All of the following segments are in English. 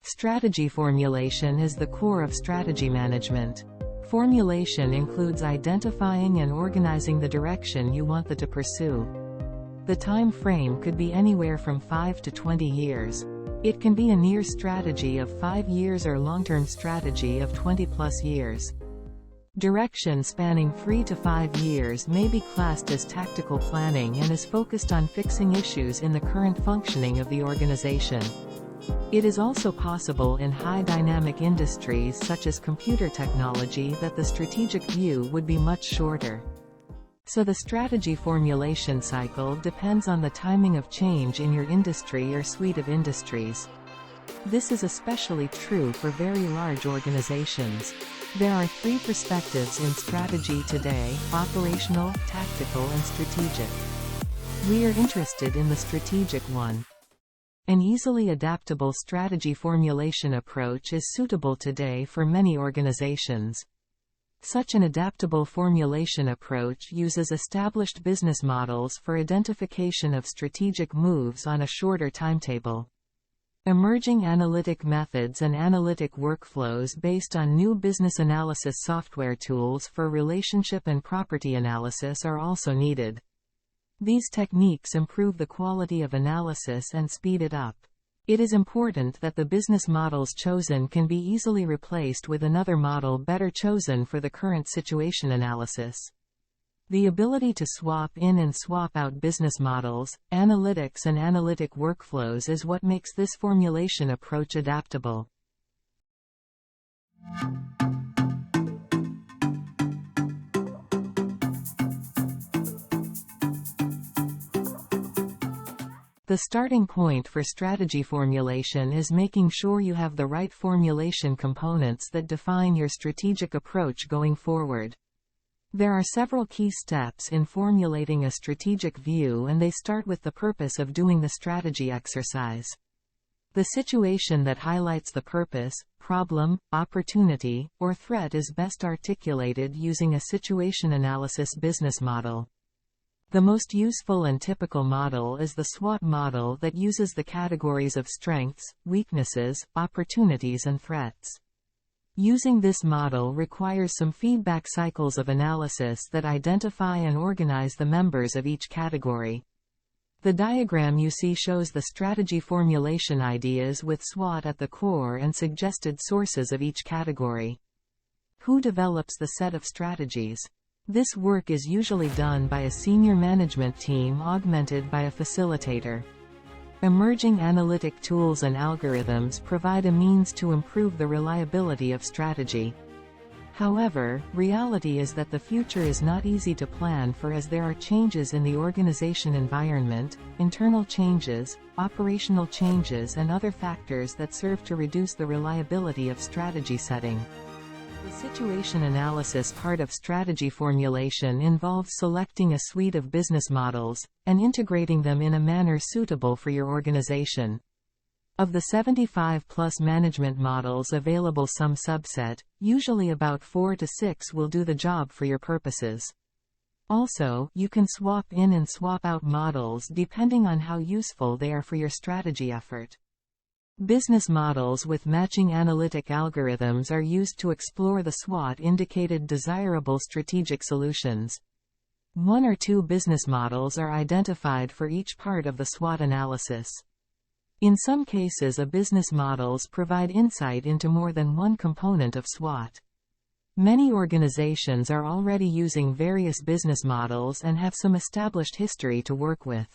Strategy formulation is the core of strategy management. Formulation includes identifying and organizing the direction you want to pursue. The time frame could be anywhere from 5 to 20 years. It can be a near strategy of 5 years or long-term strategy of 20+ years. Direction spanning 3 to 5 years may be classed as tactical planning and is focused on fixing issues in the current functioning of the organization. It is also possible in high-dynamic industries such as computer technology that the strategic view would be much shorter. So the strategy formulation cycle depends on the timing of change in your industry or suite of industries. This is especially true for very large organizations. There are 3 perspectives in strategy today: operational, tactical, and strategic. We are interested in the strategic one. An easily adaptable strategy formulation approach is suitable today for many organizations. Such an adaptable formulation approach uses established business models for identification of strategic moves on a shorter timetable. Emerging analytic methods and analytic workflows based on new business analysis software tools for relationship and property analysis are also needed. These techniques improve the quality of analysis and speed it up. It is important that the business models chosen can be easily replaced with another model better chosen for the current situation analysis. The ability to swap in and swap out business models, analytics and analytic workflows is what makes this formulation approach adaptable. The starting point for strategy formulation is making sure you have the right formulation components that define your strategic approach going forward. There are several key steps in formulating a strategic view, and they start with the purpose of doing the strategy exercise. The situation that highlights the purpose, problem, opportunity, or threat is best articulated using a situation analysis business model. The most useful and typical model is the SWOT model that uses the categories of strengths, weaknesses, opportunities and threats. Using this model requires some feedback cycles of analysis that identify and organize the members of each category. The diagram you see shows the strategy formulation ideas with SWOT at the core and suggested sources of each category. Who develops the set of strategies? This work is usually done by a senior management team augmented by a facilitator. Emerging analytic tools and algorithms provide a means to improve the reliability of strategy. However, reality is that the future is not easy to plan for, as there are changes in the organization environment, internal changes, operational changes and other factors that serve to reduce the reliability of strategy setting. The situation analysis part of strategy formulation involves selecting a suite of business models, and integrating them in a manner suitable for your organization. Of the 75+ management models available, some subset, usually about 4 to 6, will do the job for your purposes. Also, you can swap in and swap out models depending on how useful they are for your strategy effort. Business models with matching analytic algorithms are used to explore the SWOT-indicated desirable strategic solutions. 1 or 2 business models are identified for each part of the SWOT analysis. In some cases, a business models provide insight into more than one component of SWOT. Many organizations are already using various business models and have some established history to work with.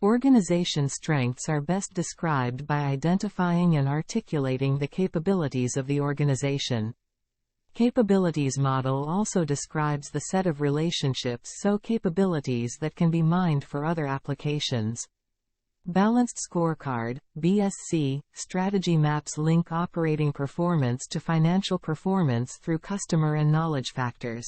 Organization strengths are best described by identifying and articulating the capabilities of the organization. Capabilities model also describes the set of relationships, so capabilities that can be mined for other applications. Balanced scorecard, BSC, strategy maps link operating performance to financial performance through customer and knowledge factors.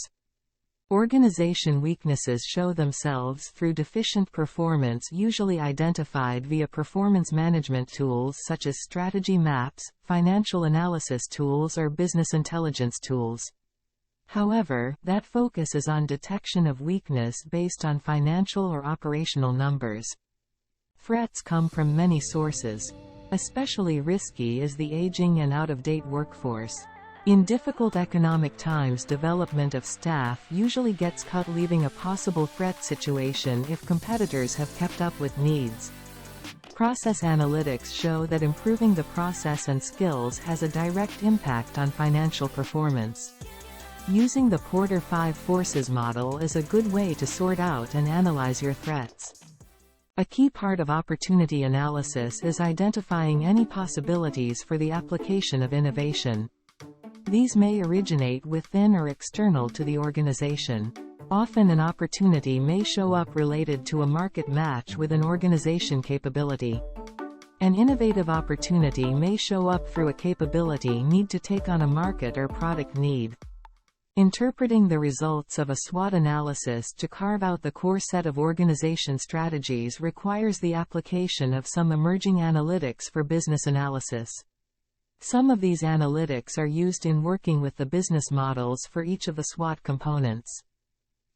Organization weaknesses show themselves through deficient performance, usually identified via performance management tools such as strategy maps, financial analysis tools or business intelligence tools. However, that focus is on detection of weakness based on financial or operational numbers. Threats come from many sources. Especially risky is the aging and out-of-date workforce. In difficult economic times, development of staff usually gets cut, leaving a possible threat situation if competitors have kept up with needs. Process analytics show that improving the process and skills has a direct impact on financial performance. Using the Porter 5 Forces model is a good way to sort out and analyze your threats. A key part of opportunity analysis is identifying any possibilities for the application of innovation. These may originate within or external to the organization. Often an opportunity may show up related to a market match with an organization capability. An innovative opportunity may show up through a capability need to take on a market or product need. Interpreting the results of a SWOT analysis to carve out the core set of organization strategies requires the application of some emerging analytics for business analysis. Some of these analytics are used in working with the business models for each of the SWOT components.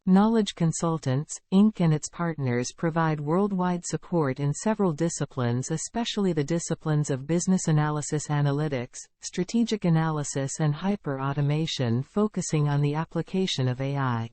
Knowledge Consultants, Inc. and its partners provide worldwide support in several disciplines, especially the disciplines of business analysis analytics, strategic analysis and hyper-automation, focusing on the application of AI.